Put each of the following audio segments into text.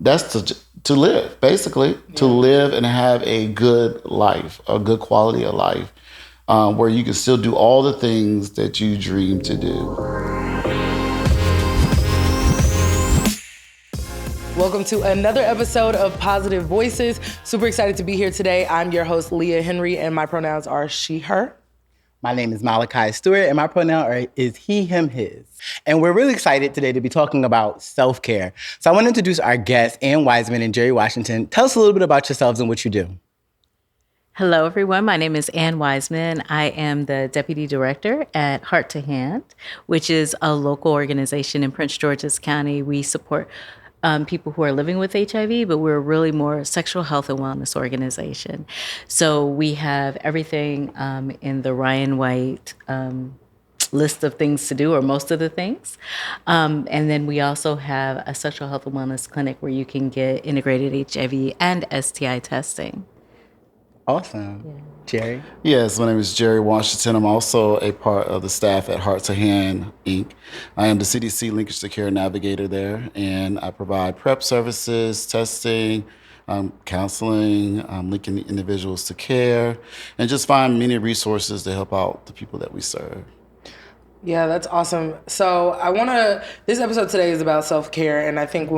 that's to live, basically, to live and have a good life, a good quality of life, where you can still do all the things that you dream to do. Welcome to another episode of Positive Voices. Super excited to be here today. I'm your host, Leah Henry, and my pronouns are she, her. My name is Malachi Stewart, and my pronoun is he, him, his. And we're really excited today to be talking about self-care. So I want to introduce our guests, Ann Wiseman and Jerry Washington. Tell us a little bit about yourselves and what you do. Hello, everyone. My name is Ann Wiseman. I am the Deputy Director at Heart to Hand, which is a local organization in Prince George's County. We support people who are living with HIV, but we're really more sexual health and wellness organization. So we have everything in the Ryan White list of things to do, or most of the things. And then we also have a sexual health and wellness clinic where you can get integrated HIV and STI testing. Awesome. Yeah. Jerry? Yes, my name is Jerry Washington. I'm also a part of the staff at Heart to Hand, Inc. I am the CDC Linkage to Care Navigator there, and I provide PrEP services, testing, counseling, linking the individuals to care, and just find many resources to help out the people that we serve. Yeah, that's awesome. So this episode today is about self-care. And I think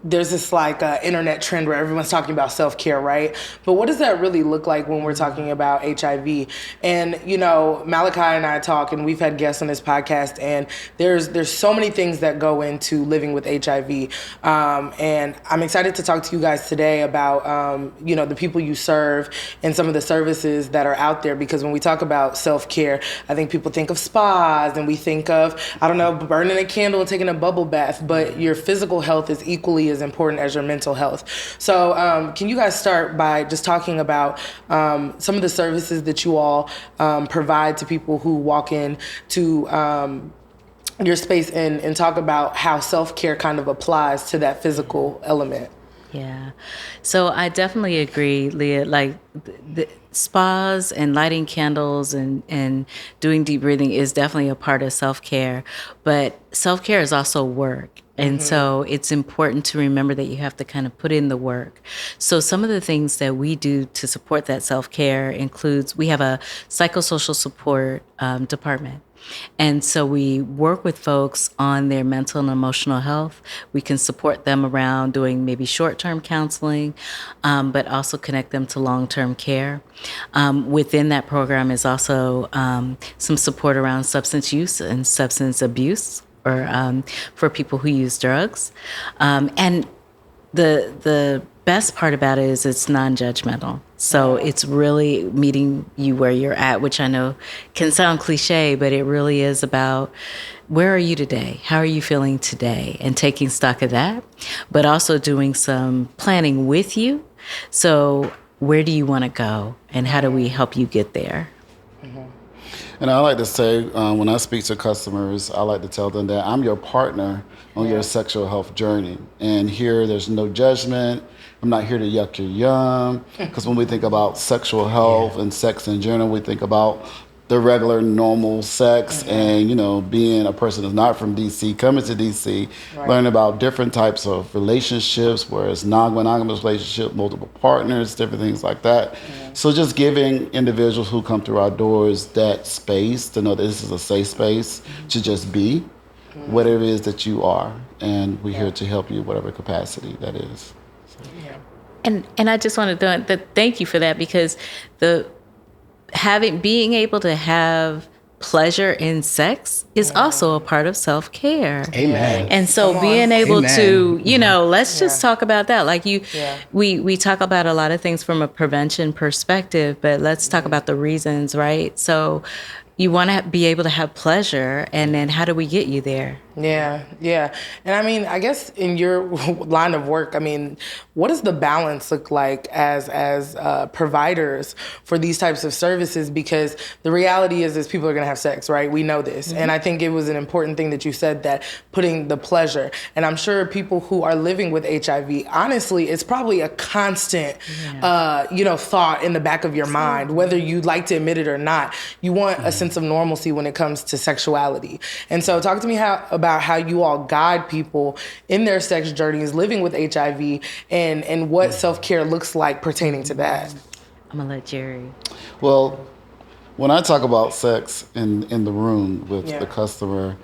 there's this internet trend where everyone's talking about self-care, right? But what does that really look like when we're talking about HIV? And, Malachi and I talk, and we've had guests on this podcast, and there's so many things that go into living with HIV. And I'm excited to talk to you guys today about, the people you serve and some of the services that are out there. Because when we talk about self-care, I think people think of spas, and we think of, burning a candle and taking a bubble bath, but your physical health is equally as important as your mental health. So can you guys start by just talking about some of the services that you all provide to people who walk in to your space and talk about how self-care kind of applies to that physical element? Yeah. So I definitely agree, Leah. The spas and lighting candles and doing deep breathing is definitely a part of self-care. But self-care is also work. And so it's important to remember that you have to kind of put in the work. So some of the things that we do to support that self-care includes, we have a psychosocial support department. And so we work with folks on their mental and emotional health. We can support them around doing maybe short-term counseling, but also connect them to long-term care. Within that program is also some support around substance use and substance abuse, or for people who use drugs. And the best part about it is it's non-judgmental. So it's really meeting you where you're at, which I know can sound cliche, but it really is about where are you today? How are you feeling today? And taking stock of that, but also doing some planning with you. So where do you want to go? And how do we help you get there? And I like to say, when I speak to customers, I like to tell them that I'm your partner on your sexual health journey. And here, there's no judgment. I'm not here to yuck your yum. Because when we think about sexual health and sex in general, we think about the regular, normal sex. And, being a person who's not from D.C., coming to D.C., learning about different types of relationships, where it's non-monogamous relationship, multiple partners, different things like that. So just giving individuals who come through our doors that space to know that this is a safe space to just be whatever it is that you are. And we're here to help you, whatever capacity that is. So. And I just want to thank you for that, because being able to have pleasure in sex is also a part of self-care. Amen. And so being able to, let's just talk about that. We talk about a lot of things from a prevention perspective, but let's talk about the reasons, right? So you want to be able to have pleasure, and then how do we get you there? Yeah. And I guess in your line of work, what does the balance look like as providers for these types of services? Because the reality is people are going to have sex, right? We know this. And I think it was an important thing that you said, that putting the pleasure. And I'm sure people who are living with HIV, honestly, it's probably a constant, thought in the back of your mind, whether you like to admit it or not. You want a sense of normalcy when it comes to sexuality. And so talk to me about how you all guide people in their sex journeys, living with HIV, and what self-care looks like pertaining to that. I'm gonna let Jerry. Well, when I talk about sex in the room with Yeah. the customer,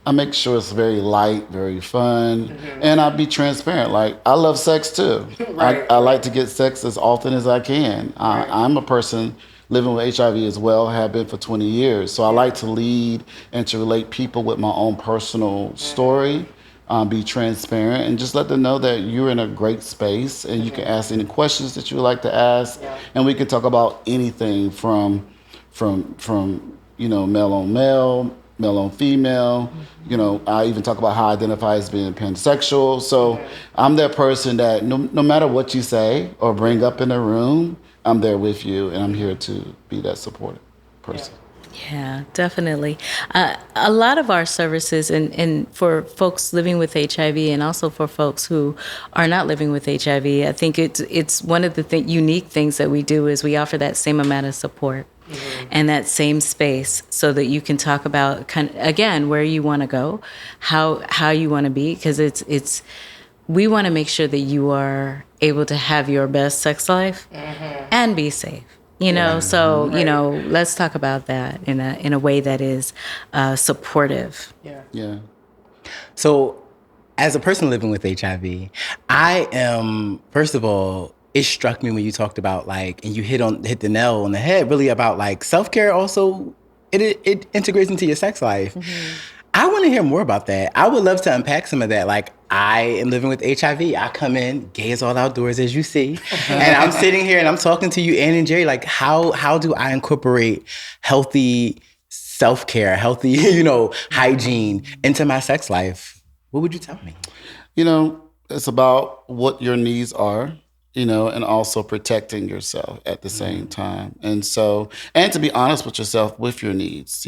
I make sure it's very light, very fun, and I be transparent. Like, I love sex too. Right. I like to get sex as often as I can. I'm a person living with HIV as well, have been for 20 years. So I like to lead and to relate people with my own personal story, be transparent, and just let them know that you're in a great space and you can ask any questions that you would like to ask. And we can talk about anything from male on male, male on female. I even talk about how I identify as being pansexual. So I'm that person that no matter what you say or bring up in the room, I'm there with you, and I'm here to be that supportive person. Yeah, definitely. A lot of our services, and for folks living with HIV, and also for folks who are not living with HIV, I think it's one of the unique things that we do is we offer that same amount of support and that same space, so that you can talk about again where you want to go, how you want to be, because it's we want to make sure that you are able to have your best sex life and be safe. So let's talk about that in a way that is supportive. Yeah. So, as a person living with HIV, I am, first of all, it struck me when you talked about and you hit the nail on the head, really about self-care. Also, it integrates into your sex life. I want to hear more about that. I would love to unpack some of that. I am living with HIV. I come in, gay as all outdoors, as you see. And I'm sitting here and I'm talking to you, Ann and Jerry, how do I incorporate healthy self-care, healthy, hygiene into my sex life? What would you tell me? It's about what your needs are, and also protecting yourself at the same time. And to be honest with yourself with your needs,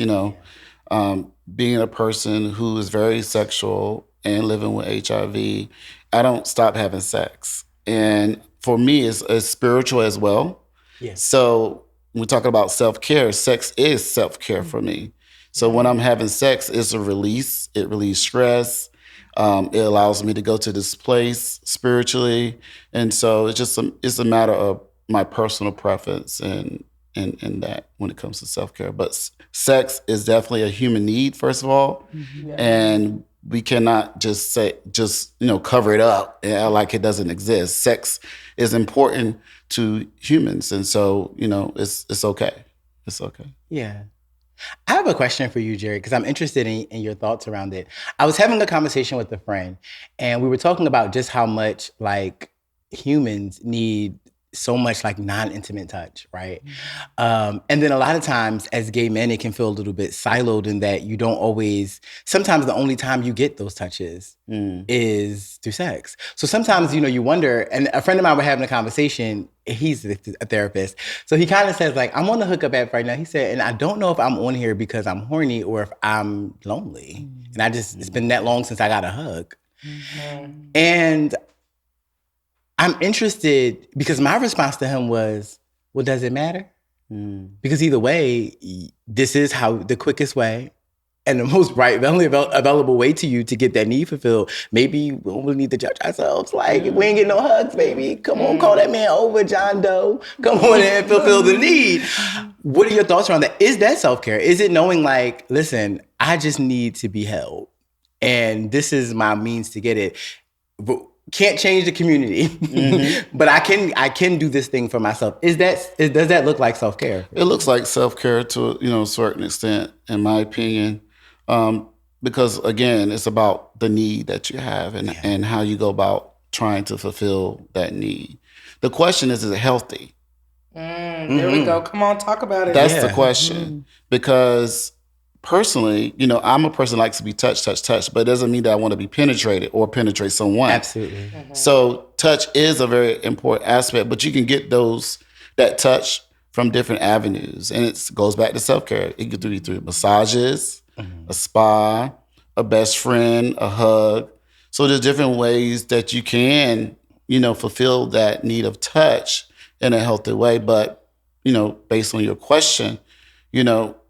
being a person who is very sexual and living with HIV, I don't stop having sex. And for me, it's spiritual as well. Yes. So when we talk about self-care, sex is self-care for me. So when I'm having sex, it's a release. It relieves stress. It allows me to go to this place spiritually. And so it's a matter of my personal preference and that when it comes to self-care. But sex is definitely a human need, first of all. And we cannot just cover it up like it doesn't exist. Sex is important to humans. And so, it's okay. It's okay. Yeah. I have a question for you, Jerry, because I'm interested in your thoughts around it. I was having a conversation with a friend, and we were talking about just how much humans need so much non-intimate touch, right? And then a lot of times as gay men, it can feel a little bit siloed in that you don't always, sometimes the only time you get those touches is through sex. So sometimes, you wonder, and a friend of mine were having a conversation, he's a therapist. So he kind of says I'm on the hookup app right now. He said, and I don't know if I'm on here because I'm horny or if I'm lonely. And it's been that long since I got a hug. And I'm interested because my response to him was, well, does it matter? Because either way, this is how the quickest way and the most only available way to you to get that need fulfilled. Maybe we don't need to judge ourselves. We ain't getting no hugs, baby. Come on, call that man over, John Doe. Come on in and fulfill the need. What are your thoughts around that? Is that self-care? Is it knowing listen, I just need to be held and this is my means to get it? Can't change the community, but I can do this thing for myself. Does that look like self-care? It looks like self-care to a certain extent, in my opinion, because again, it's about the need that you have and how you go about trying to fulfill that need. The question is it healthy? There we go. Come on, talk about it. That's the question, because personally, I'm a person that likes to be touched, but it doesn't mean that I want to be penetrated or penetrate someone. Absolutely. So touch is a very important aspect, but you can get that touch from different avenues. And it goes back to self-care. It could be through massages, a spa, a best friend, a hug. So there's different ways that you can, fulfill that need of touch in a healthy way. But, based on your question,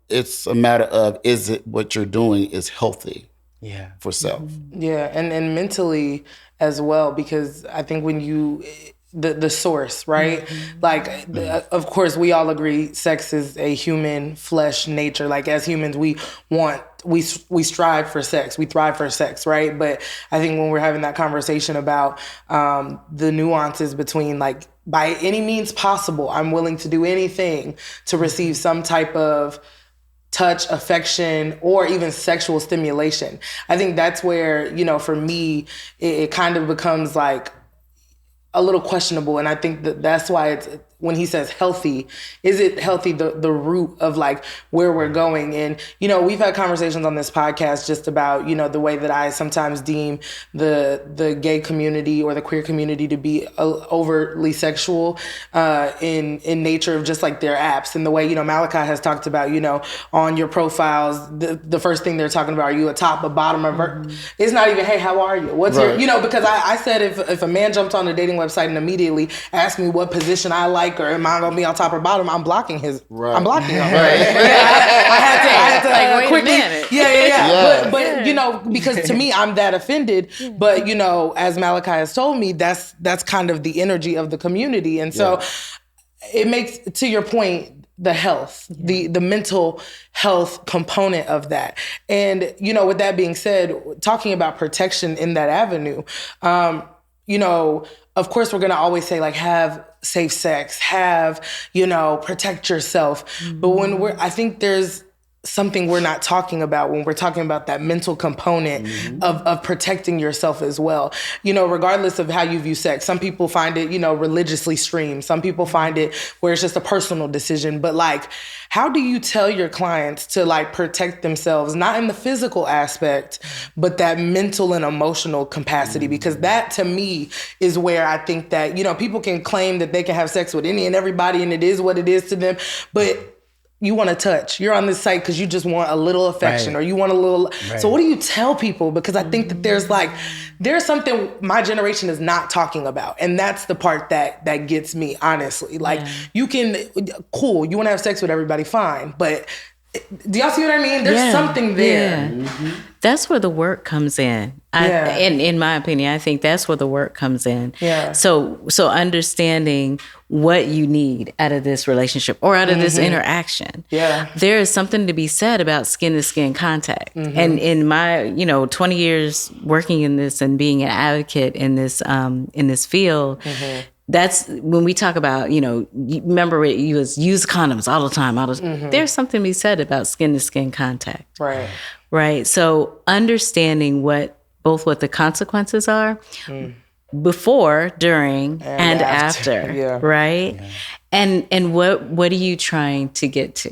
it's a matter of, is it what you're doing is healthy? for self. Yeah, and mentally as well, because I think when you the source, right? Like, of course, we all agree sex is a human flesh nature. Like, as humans, we strive for sex, we thrive for sex, right? But I think when we're having that conversation about the nuances between, like, by any means possible, I'm willing to do anything to receive some type of touch, affection, or even sexual stimulation. I think that's where, for me, it kind of becomes like a little questionable. And I think that's why it's, when he says healthy, is it healthy, the root of like where we're going? And, we've had conversations on this podcast just about, the way that I sometimes deem the gay community or the queer community to be overtly sexual in nature of just like their apps, and the way, Malachi has talked about, on your profiles, the first thing they're talking about, are you a top, a bottom, it's not even, hey, how are you? What's your, because I said if a man jumped on a dating website and immediately asked me what position I like, or am I gonna be on top or bottom, I'm blocking his. I'm blocking him. I had to like, wait quickly. A minute. Yeah. But because to me, I'm that offended. But as Malachi has told me, that's kind of the energy of the community, and so it makes, to your point, the health, the mental health component of that. And with that being said, talking about protection in that avenue, of course, we're going to always say, like, have safe sex, protect yourself. But I think there's something we're not talking about when we're talking about that mental component of protecting yourself as well. Regardless of how you view sex, some people find it, religiously streamed. Some people find it where it's just a personal decision. But like, how do you tell your clients to like protect themselves, not in the physical aspect, but that mental and emotional capacity? Because that, to me, is where I think that, people can claim that they can have sex with any and everybody, and it is what it is to them. But you want to touch. You're on this site because you just want a little affection, or you want a little. So what do you tell people? Because I think that there's something my generation is not talking about. And that's the part that gets me, honestly. Like, you want to have sex with everybody, fine. But do y'all see what I mean? There's something there. That's where the work comes in. In my opinion, I think that's where the work comes in. So understanding what you need out of this relationship or out of this interaction. There is something to be said about skin-to-skin contact. And in my, 20 years working in this and being an advocate in this field, that's when we talk about, remember you use condoms all the time. There's something to be said about skin-to-skin contact. Right. So understanding what the consequences are before, during, and after. Right. And what are you trying to get to?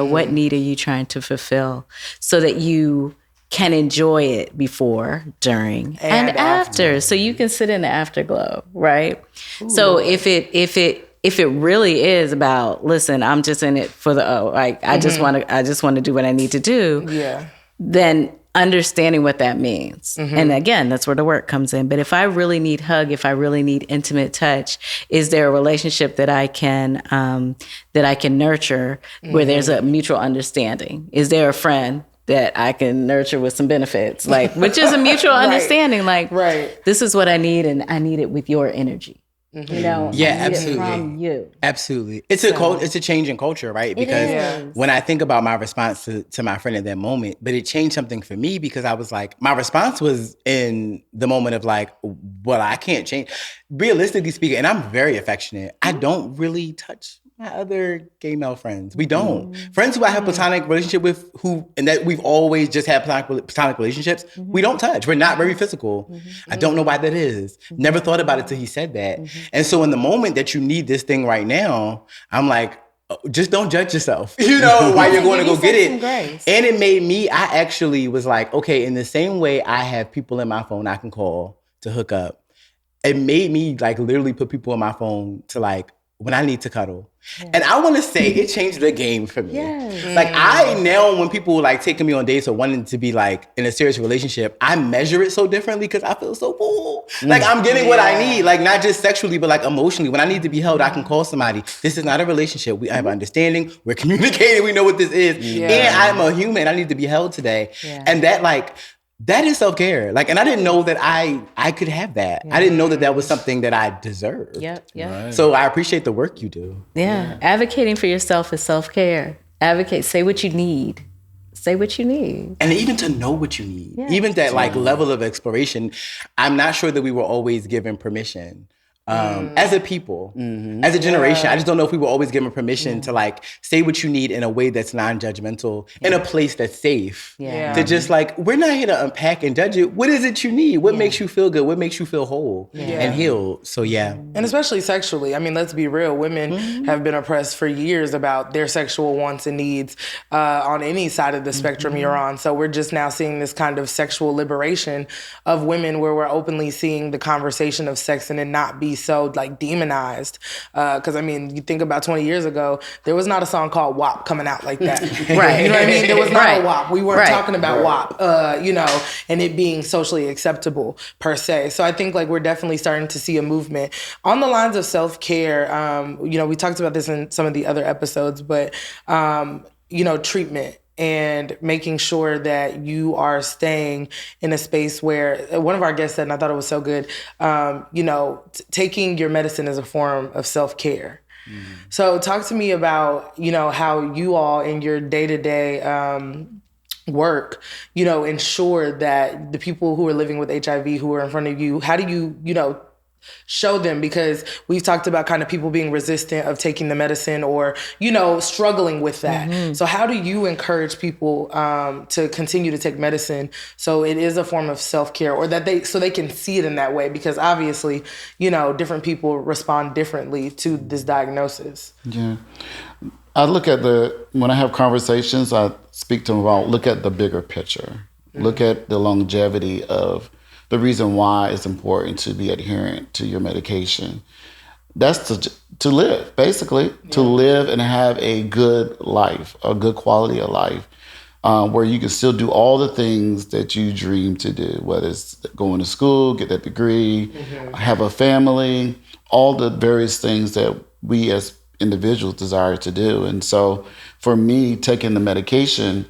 What need are you trying to fulfill so that you can enjoy it before, during, and after. So you can sit in the afterglow, right? Ooh, so Lord. if it really is about, listen, I'm just in it for I just want to do what I need to do. Then understanding what that means. And again, that's where the work comes in. But if I really need hug, if I really need intimate touch, is there a relationship that I can nurture where there's a mutual understanding? Is there a friend that I can nurture with some benefits, which is a mutual understanding, this is what I need, and I need it with your energy. Absolutely. From you. Absolutely. It's a change in culture, right? Because when I think about my response to my friend at that moment, but it changed something for me, because I was like, my response was in the moment of like, well, I can't change. Realistically speaking, and I'm very affectionate, I don't really touch my other gay male friends. We don't. Friends who I have platonic relationship with, and that we've always just had platonic relationships, we don't touch. We're not very physical. I don't know why that is. Never thought about it till he said that. And so in the moment that you need this thing right now, I'm like, just don't judge yourself, while you're going to go get it. And it made me, I actually was like, okay, in the same way I have people in my phone I can call to hook up, it made me like literally put people in my phone to like, when I need to cuddle. And I want to say it changed the game for me. Like I now, when people like taking me on dates or wanting to be like in a serious relationship, I measure it so differently because I feel so cool. Like I'm getting what I need, like not just sexually, but like emotionally. When I need to be held, I can call somebody. This is not a relationship. We have understanding. We're communicating. We know what this is. And I'm a human. I need to be held today. And that like, that is self-care. Like, and I didn't know that I could have that. I didn't know that that was something that I deserved. Yep. Right. So I appreciate the work you do. Yeah. Advocating for yourself is self-care. Advocate. Say what you need. Say what you need. And even to know what you need. Yeah. Even that like level of exploration, I'm not sure that we were always given permission. As a people, as a generation, I just don't know if we were always given permission to like say what you need in a way that's non-judgmental, in a place that's safe. Yeah. To just like, we're not here to unpack and judge it. What is it you need? What makes you feel good? What makes you feel whole and healed? So yeah. And especially sexually. I mean, let's be real. Women have been oppressed for years about their sexual wants and needs on any side of the spectrum you're on. So we're just now seeing this kind of sexual liberation of women where we're openly seeing the conversation of sex and it not be so like demonized. Because I mean, you think about 20 years ago, there was not a song called WAP coming out like that. Right. You know what I mean? There was not a WAP. We weren't Right. talking about WAP, you know, and it being socially acceptable per se. So I think like we're definitely starting to see a movement on the lines of self-care. You know, we talked about this in some of the other episodes, but you know, treatment and making sure that you are staying in a space where one of our guests said, and I thought it was so good, you know, taking your medicine as a form of self-care. So talk to me about, you know, how you all in your day-to-day work, you know, ensure that the people who are living with HIV who are in front of you, how do you, you know, show them, because we've talked about kind of people being resistant of taking the medicine or, you know, struggling with that. So how do you encourage people to continue to take medicine so it is a form of self-care, or that they can see it in that way? Because obviously, you know, different people respond differently to this diagnosis. Yeah. I look at when I have conversations, I speak to them about, look at the bigger picture. Look at the longevity of the reason why it's important to be adherent to your medication. That's to live, basically, to live and have a good life, a good quality of life, where you can still do all the things that you dream to do, whether it's going to school, get that degree, have a family, all the various things that we as individuals desire to do. And so for me, taking the medication,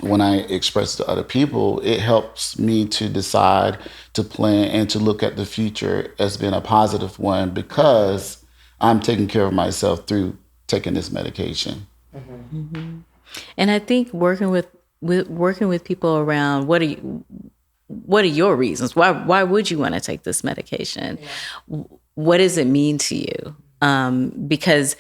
when I express to other people, it helps me to decide, to plan, and to look at the future as being a positive one, because I'm taking care of myself through taking this medication. And I think working with people around, what are your reasons? Why would you want to take this medication? What does it mean to you? Because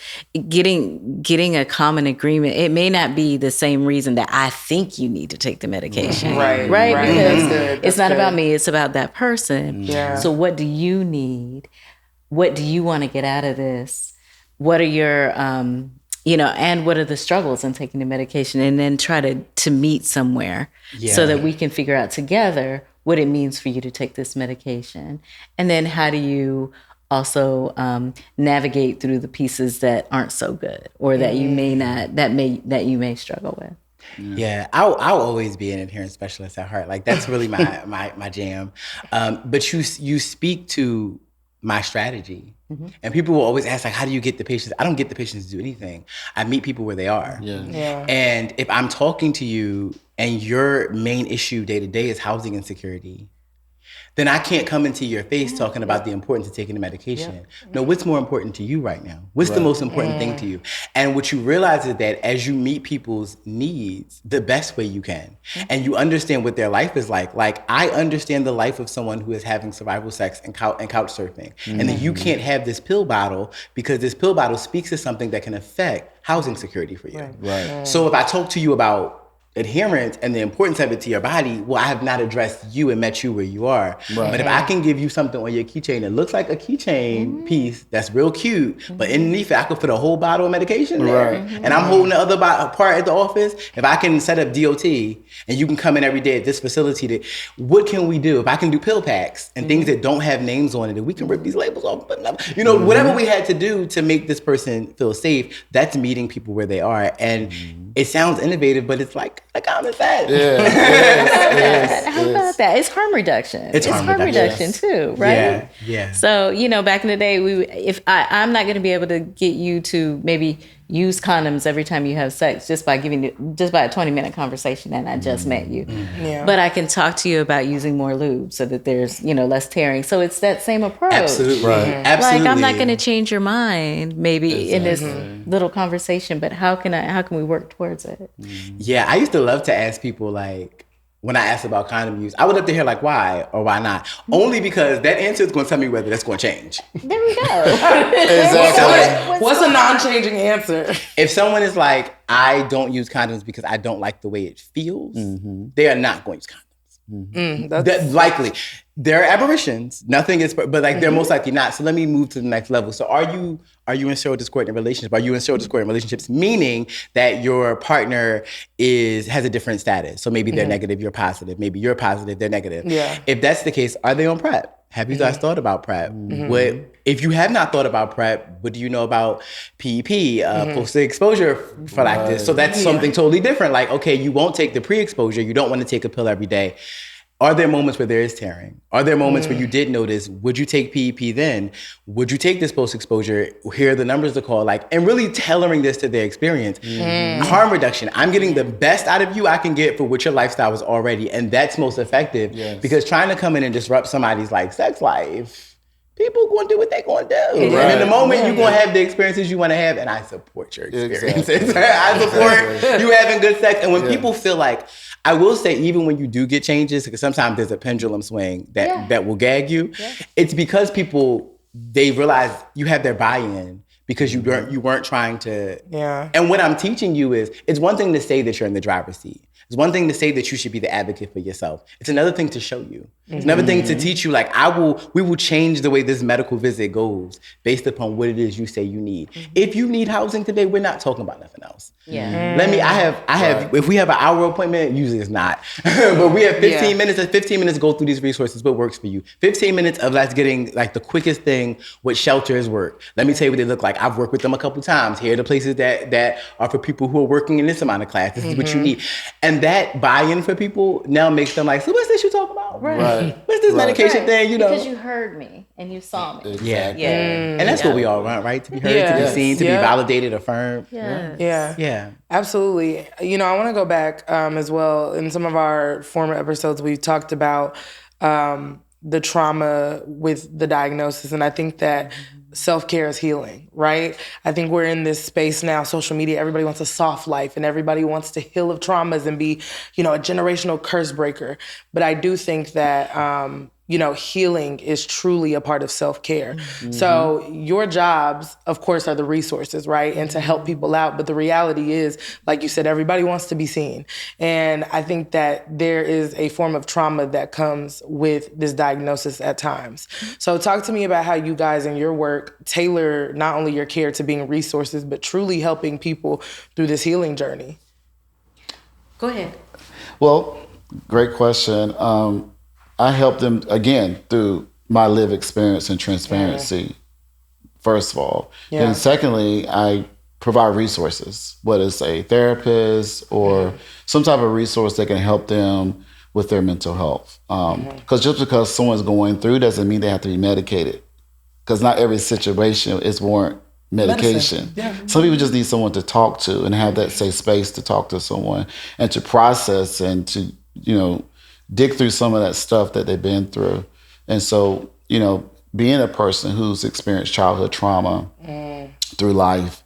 getting a common agreement, it may not be the same reason that I think you need to take the medication. Right. Because it's not about me, it's about that person. Yeah. So what do you need? What do you want to get out of this? What are your, you know, and what are the struggles in taking the medication? And then try to meet somewhere so that we can figure out together what it means for you to take this medication. And then how do you also navigate through the pieces that aren't so good, or that you may not, that you may struggle with. Yeah, I'll always be an adherence specialist at heart. Like that's really my jam. But you speak to my strategy, and people will always ask like, how do you get the patients? I don't get the patients to do anything. I meet people where they are. Yeah. And if I'm talking to you and your main issue day to day is housing insecurity, then I can't come into your face talking about the importance of taking the medication. No, what's more important to you right now? What's the most important thing to you? And what you realize is that as you meet people's needs the best way you can, and you understand what their life is like I understand the life of someone who is having survival sex and couch surfing, and that you can't have this pill bottle because this pill bottle speaks to something that can affect housing security for you. Right. So if I talk to you about adherence and the importance of it to your body, well, I have not addressed you and met you where you are. But if I can give you something on your keychain that looks like a keychain piece that's real cute, but underneath it, I could put a whole bottle of medication there. And I'm holding the other part at the office. If I can set up DOT and you can come in every day at this facility, what can we do? If I can do pill packs and things that don't have names on it, and we can rip these labels off, but you know, whatever we had to do to make this person feel safe, that's meeting people where they are. And it sounds innovative, but it's like common sense. How about that? It's harm reduction. It's harm reduction too, right? Yeah. So, you know, back in the day, I'm not going to be able to get you to maybe, use condoms every time you have sex just by a 20-minute conversation and I just met you. Yeah. But I can talk to you about using more lube so that there's, less tearing. So it's that same approach. Absolutely. Right. Absolutely. Like, I'm not going to change your mind maybe in this little conversation, but how can we work towards it? Yeah, I used to love to ask people, like, when I asked about condom use, I would love to hear, like, why or why not. Only because that answer is going to tell me whether that's going to change. There we go. Exactly. What's a non-changing answer? If someone is like, I don't use condoms because I don't like the way it feels, they are not going to use condoms. That likely. There are aberrations. Nothing is, but like they're most likely not. So let me move to the next level. So are you in serial discordant relationship? Are you in serial discordant relationships? Meaning that your partner has a different status. So maybe they're negative, you're positive. Maybe you're positive, they're negative. Yeah. If that's the case, are they on PrEP? Have you guys thought about PrEP? If you have not thought about PrEP, what do you know about PEP, post-exposure prophylaxis? So that's something totally different. Like, okay, you won't take the pre-exposure. You don't want to take a pill every day. Are there moments where there is tearing? Are there moments where you did notice, would you take PEP then? Would you take this post-exposure? Here are the numbers to call, like, and really tailoring this to their experience. Harm reduction. I'm getting the best out of you I can get for what your lifestyle was already. And that's most effective because trying to come in and disrupt somebody's like sex life, people going to do what they going to do. Right. And in the moment, you're going to have the experiences you want to have. And I support your experiences. Exactly. I support you having good sex. And when people feel like, I will say, even when you do get changes, because sometimes there's a pendulum swing that will gag you, it's because they realize you have their buy-in because you weren't trying to. Yeah. And what I'm teaching you is, it's one thing to say that you're in the driver's seat. It's one thing to say that you should be the advocate for yourself. It's another thing to show you. It's another thing to teach you, like, we will change the way this medical visit goes based upon what it is you say you need. If you need housing today, we're not talking about nothing else. Yeah. I have, if we have an hour appointment, usually it's not, but we have 15 minutes, 15 minutes to go through these resources, what works for you. 15 minutes of us getting, like, the quickest thing, what shelters work. Let me tell you what they look like. I've worked with them a couple times. Here are the places that are for people who are working in this amount of class. This is what you need. And that buy-in for people now makes them like, so what's this you talking about? Right. What's this medication thing, Because you heard me and you saw me. Exactly. Yeah. And that's what we all want, right? To be heard, to be seen, to be validated, affirmed. Yeah. Absolutely. I want to go back as well. In some of our former episodes, we've talked about the trauma with the diagnosis. And I think that self-care is healing, right? I think we're in this space now, social media, everybody wants a soft life and everybody wants to heal of traumas and be, a generational curse breaker. But I do think that, healing is truly a part of self-care. So your jobs, of course, are the resources, right? And to help people out. But the reality is, like you said, everybody wants to be seen. And I think that there is a form of trauma that comes with this diagnosis at times. So talk to me about how you guys in your work tailor not only your care to being resources, but truly helping people through this healing journey. Go ahead. Well, great question. I help them, again, through my lived experience and transparency, first of all. And secondly, I provide resources, whether it's a therapist or some type of resource that can help them with their mental health. Because just because someone's going through doesn't mean they have to be medicated. Because not every situation is warrant medication. Some people just need someone to talk to and have that safe space to talk to someone and to process and to, dig through some of that stuff that they've been through. And so, being a person who's experienced childhood trauma through life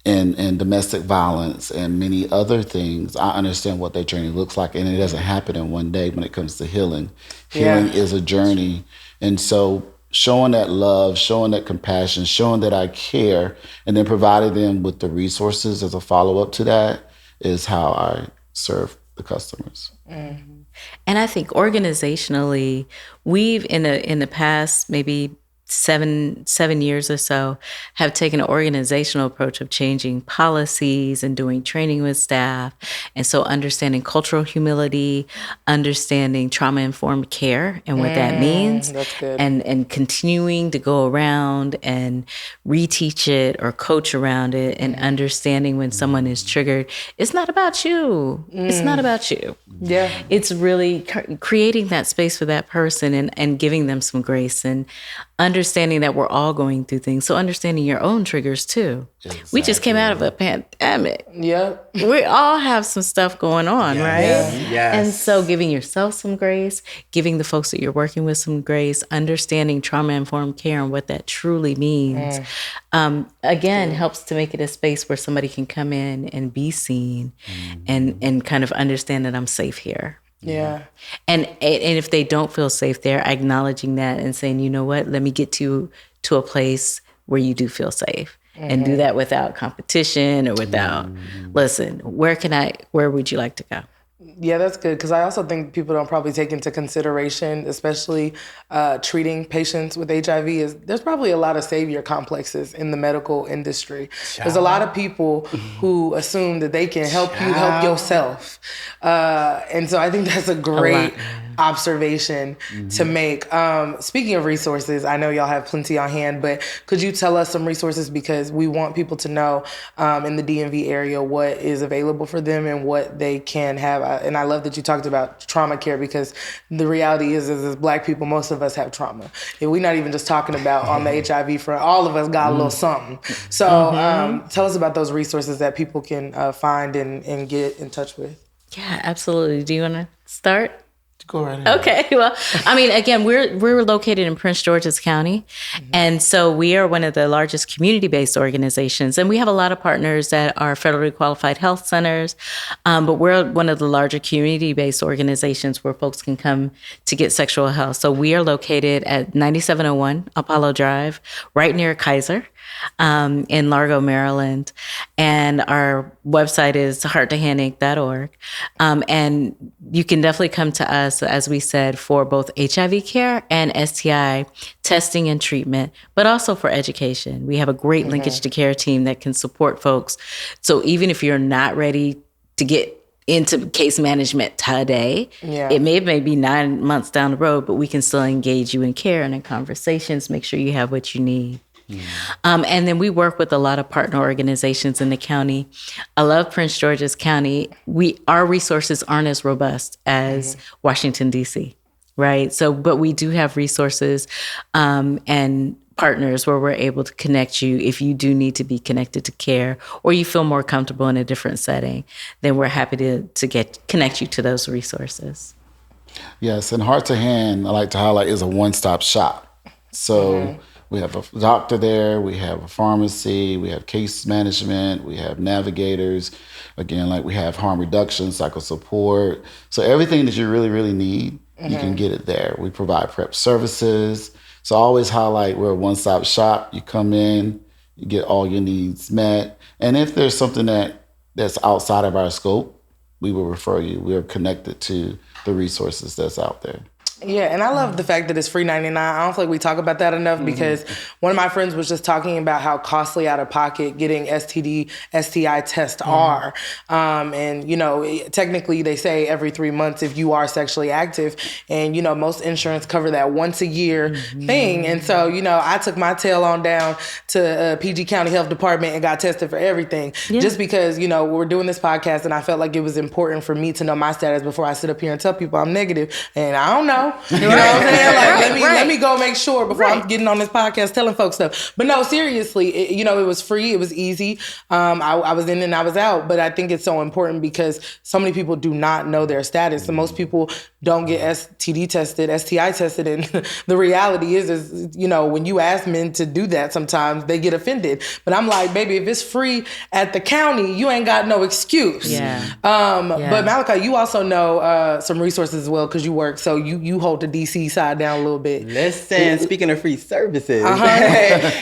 and domestic violence and many other things, I understand what that journey looks like. And it doesn't happen in one day when it comes to healing. Healing is a journey. And so showing that love, showing that compassion, showing that I care, and then providing them with the resources as a follow-up to that is how I serve the customers. And I think organizationally, we've in the past maybe 7 years or so have taken an organizational approach of changing policies and doing training with staff. And so understanding cultural humility, understanding trauma-informed care and what that means. That's good. And continuing to go around and reteach it or coach around it and understanding when someone is triggered. It's not about you. It's not about you. Yeah. It's really creating that space for that person and giving them some grace and understanding understanding that we're all going through things. So understanding your own triggers too. Exactly. We just came out of a pandemic. Yep. We all have some stuff going on, right? Yes. And so giving yourself some grace, giving the folks that you're working with some grace, understanding trauma-informed care and what that truly means, again, helps to make it a space where somebody can come in and be seen and kind of understand that I'm safe here. Yeah. And if they don't feel safe there, acknowledging that and saying, you know what, let me get you to a place where you do feel safe. And do that without competition or without, listen, where would you like to go? Yeah, that's good, because I also think people don't probably take into consideration, especially treating patients with HIV, is there's probably a lot of savior complexes in the medical industry. There's a lot of people who assume that they can help you help yourself. And so I think that's a great observation to make. Speaking of resources, I know y'all have plenty on hand, but could you tell us some resources, because we want people to know in the DMV area what is available for them and what they can have. And I love that you talked about trauma care, because the reality is as Black people, most of us have trauma. And we're not even just talking about on the HIV front. All of us got a little something. So tell us about those resources that people can find and get in touch with. Yeah, absolutely. Do you want to start? Go right ahead. Okay. Well, I mean, again, we're located in Prince George's County. And so we are one of the largest community-based organizations. And we have a lot of partners that are federally qualified health centers. But we're one of the larger community-based organizations where folks can come to get sexual health. So we are located at 9701 Apollo Drive, right near Kaiser, in Largo, Maryland. And our website is hearttohandinc.org. And you can definitely come to us, as we said, for both HIV care and STI testing and treatment, but also for education. We have a great linkage to care team that can support folks. So even if you're not ready to get into case management today, it may be 9 months down the road, but we can still engage you in care and in conversations, make sure you have what you need. And then we work with a lot of partner organizations in the county. I love Prince George's County. Our resources aren't as robust as Washington, D.C., right? So, but we do have resources and partners where we're able to connect you if you do need to be connected to care or you feel more comfortable in a different setting, then we're happy to connect you to those resources. Yes, and Heart to Hand, I like to highlight, is a one-stop shop. So we have a doctor there, we have a pharmacy, we have case management, we have navigators. Again, like we have harm reduction, psycho support. So everything that you really, really need, you can get it there. We provide prep services. So I always highlight we're a one-stop shop. You come in, you get all your needs met. And if there's something that's outside of our scope, we will refer you. We're connected to the resources that's out there. Yeah, and I love the fact that it's free 99. I don't feel like we talk about that enough because one of my friends was just talking about how costly out of pocket getting STD, STI tests are. And, you know, technically they say every 3 months if you are sexually active. And, you know, most insurance cover that once a year thing. And so, you know, I took my tail on down to PG County Health Department and got tested for everything. Just because, you know, we're doing this podcast and I felt like it was important for me to know my status before I sit up here and tell people I'm negative. And I don't know. You know what I'm saying? Like, let me go make sure before I'm getting on this podcast telling folks stuff. But no, seriously, you know, it was free. It was easy. I was in and I was out. But I think it's so important because so many people do not know their status. So most people don't get STD tested, STI tested. And the reality is, you know, when you ask men to do that, sometimes they get offended. But I'm like, baby, if it's free at the county, you ain't got no excuse. But Malachi, you also know some resources as well because you work. So you hold the DC side down a little bit. Listen, speaking of free services,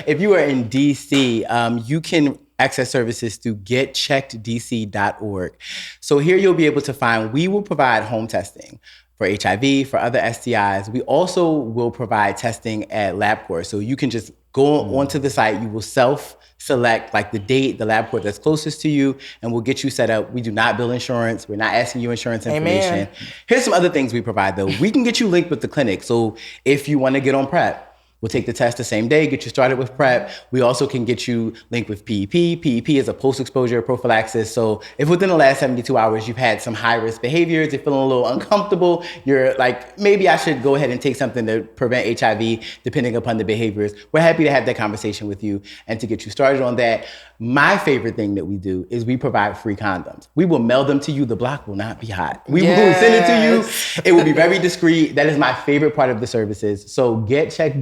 if you are in DC, you can access services through getcheckeddc.org. So here you'll be able to find, we will provide home testing for HIV, for other STIs. We also will provide testing at LabCorp. So you can just go onto the site, you will select like the date, the LabCorp that's closest to you, and we'll get you set up. We do not bill insurance. We're not asking you insurance information. Here's some other things we provide though. We can get you linked with the clinic. So if you want to get on PrEP, We'll take the test the same day, get you started with PrEP. We also can get you linked with PEP. PEP is a post-exposure prophylaxis. So if within the last 72 hours you've had some high-risk behaviors, you're feeling a little uncomfortable, you're like, maybe I should go ahead and take something to prevent HIV, depending upon the behaviors, we're happy to have that conversation with you and to get you started on that. My favorite thing that we do is we provide free condoms. We will mail them to you. The block will not be hot. We will send it to you. It will be very discreet. That is my favorite part of the services. So getcheckdc.org.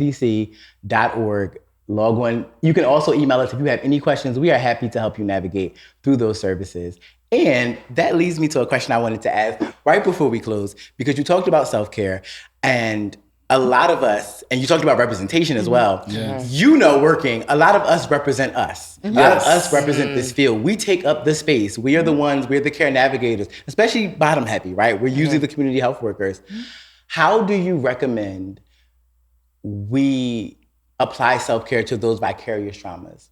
Log on. You can also email us if you have any questions. We are happy to help you navigate through those services. And that leads me to a question I wanted to ask right before we close, because you talked about self-care and a lot of us, and you talked about representation as well. Yes. You know, working, a lot of us represent us. A lot of us represent this field. We take up the space. We are the ones, we're the care navigators, especially bottom heavy, right? We're usually the community health workers. How do you recommend we apply self-care to those vicarious traumas?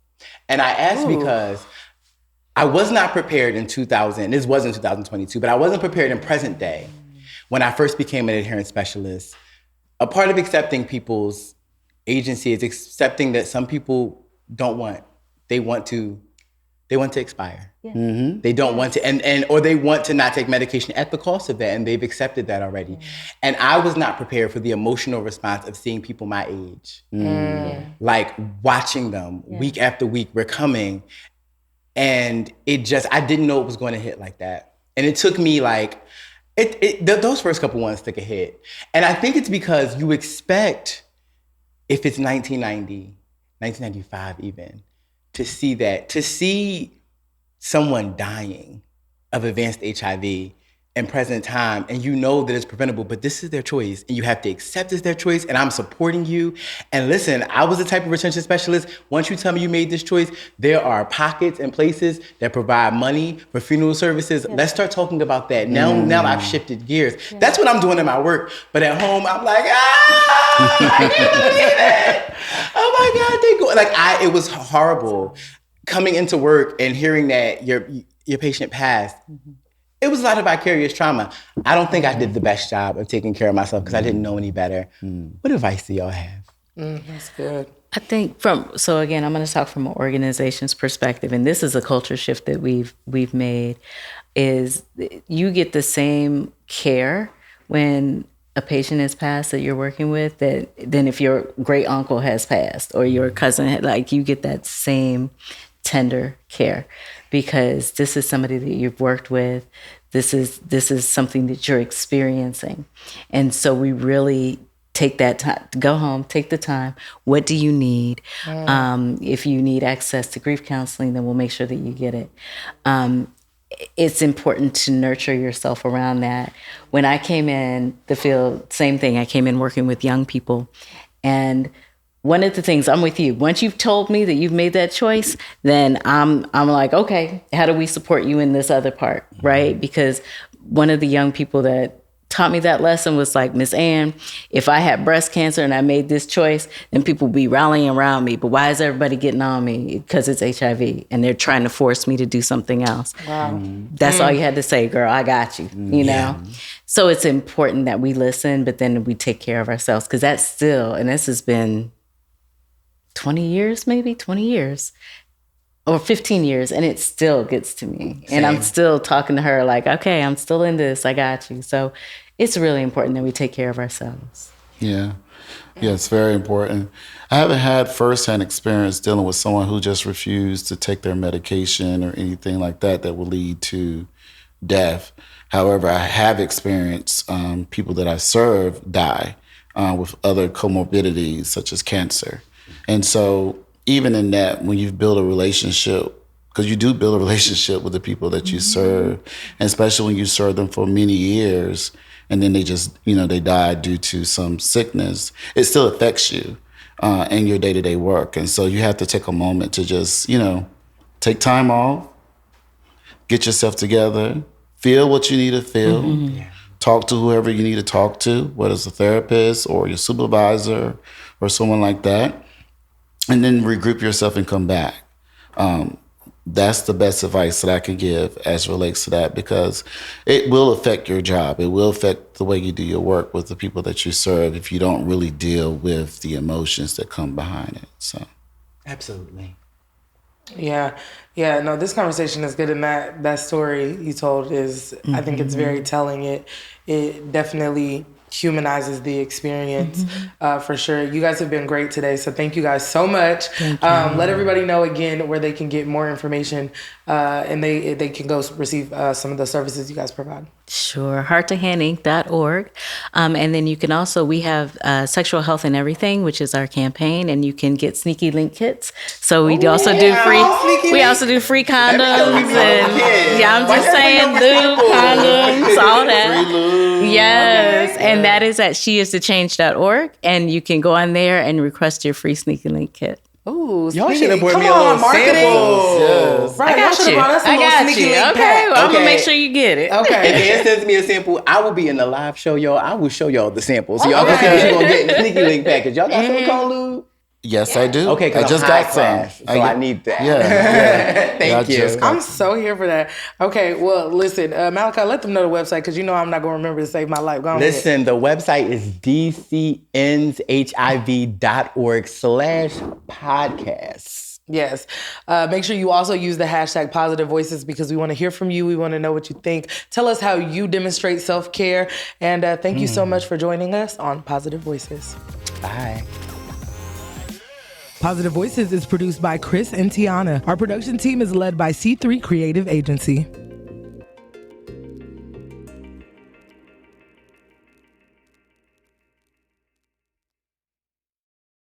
And I ask because I was not prepared in 2000, this was in 2022, but I wasn't prepared in present day when I first became an adherence specialist. A part of accepting people's agency is accepting that some people don't want, they want to expire. Yeah. They don't want to, or they want to not take medication at the cost of that, and they've accepted that already. And I was not prepared for the emotional response of seeing people my age. Like watching them week after week, we're coming, and I didn't know it was going to hit like that. And it took me like, those first couple ones took a hit. And I think it's because you expect, if it's 1990, 1995 even, to see someone dying of advanced HIV in present time, and you know that it's preventable, but this is their choice, and you have to accept it's their choice, and I'm supporting you. And listen, I was the type of retention specialist, once you tell me you made this choice, there are pockets and places that provide money for funeral services. Let's start talking about that. Now I've shifted gears. That's what I'm doing in my work. But at home, I'm like, I can't believe it. Oh my God, they go. It was horrible coming into work and hearing that your patient passed. It was a lot of vicarious trauma. I don't think I did the best job of taking care of myself because I didn't know any better. What advice do y'all have? That's good. I think so again, I'm going to talk from an organization's perspective, and this is a culture shift that we've made, is you get the same care when a patient has passed that you're working with than if your great uncle has passed or your cousin you get that same tender care, because this is somebody that you've worked with. This is something that you're experiencing. And so we really take that time, go home, take the time. What do you need? If you need access to grief counseling, then we'll make sure that you get it. It's important to nurture yourself around that. When I came in the field, same thing. I came in working with young people, and one of the things, I'm with you. Once you've told me that you've made that choice, then I'm like, okay, how do we support you in this other part, right? Because one of the young people that taught me that lesson was like, Miss Ann, if I had breast cancer and I made this choice, then people would be rallying around me. But why is everybody getting on me? Because it's HIV, and they're trying to force me to do something else. Wow. That's all you had to say, girl, I got you, you know? So it's important that we listen, but then we take care of ourselves, because that's still, and this has been 20 years or 15 years, and it still gets to me. Same. And I'm still talking to her like, okay, I'm still in this, I got you. So it's really important that we take care of ourselves. Yeah, it's very important. I haven't had firsthand experience dealing with someone who just refused to take their medication or anything like that will lead to death. However, I have experienced people that I serve die with other comorbidities such as cancer. And so even in that, when you've built a relationship, because you do build a relationship with the people that you serve, and especially when you serve them for many years, and then they just, they die due to some sickness, it still affects you in your day-to-day work. And so you have to take a moment to just, take time off, get yourself together, feel what you need to feel, talk to whoever you need to talk to, whether it's a therapist or your supervisor or someone like that. And then regroup yourself and come back. That's the best advice that I can give as relates to that, because it will affect your job. It will affect the way you do your work with the people that you serve if you don't really deal with the emotions that come behind it. So, Absolutely. Yeah. Yeah. No, this conversation is good. And that story you told is, I think it's very telling. It definitely humanizes the experience for sure. You guys have been great today. So thank you guys so much. Let everybody know again where they can get more information and they can go receive some of the services you guys provide. Sure, hearttohandinc.org. And then you can also, we have Sexual Health and Everything, which is our campaign, and you can get sneaky link kits. So we also do free condoms. And yeah, I'm just saying, lube, condoms, all that. free lube. Yes, and that is at sheistochange.org, and you can go on there and request your free sneaky link kit. Ooh, Y'all should have brought me a come on, little marketing. sample. Yes. Right, y'all should have brought us a little sneaky link Okay, pack. well, I'm Okay. gonna make sure you get it. If Okay. Dan sends me a sample, I will be in the live show, y'all. I will show y'all the sample. So y'all can see what you're going to get in the sneaky link package. Y'all got silicone lube? Yes, I do. Okay, because I just high got class, some. so I need that. Yeah. Thank you. I'm so here for that. Okay, well, listen, Malachi, let them know the website because you know I'm not going to remember to save my life. Go on ahead. Listen, the website is dcnshiv.org/podcasts. Yes. Make sure you also use the hashtag Positive Voices because we want to hear from you. We want to know what you think. Tell us how you demonstrate self-care. And thank you so much for joining us on Positive Voices. Bye. Positive Voices is produced by Chris and Tiana. Our production team is led by C3 Creative Agency.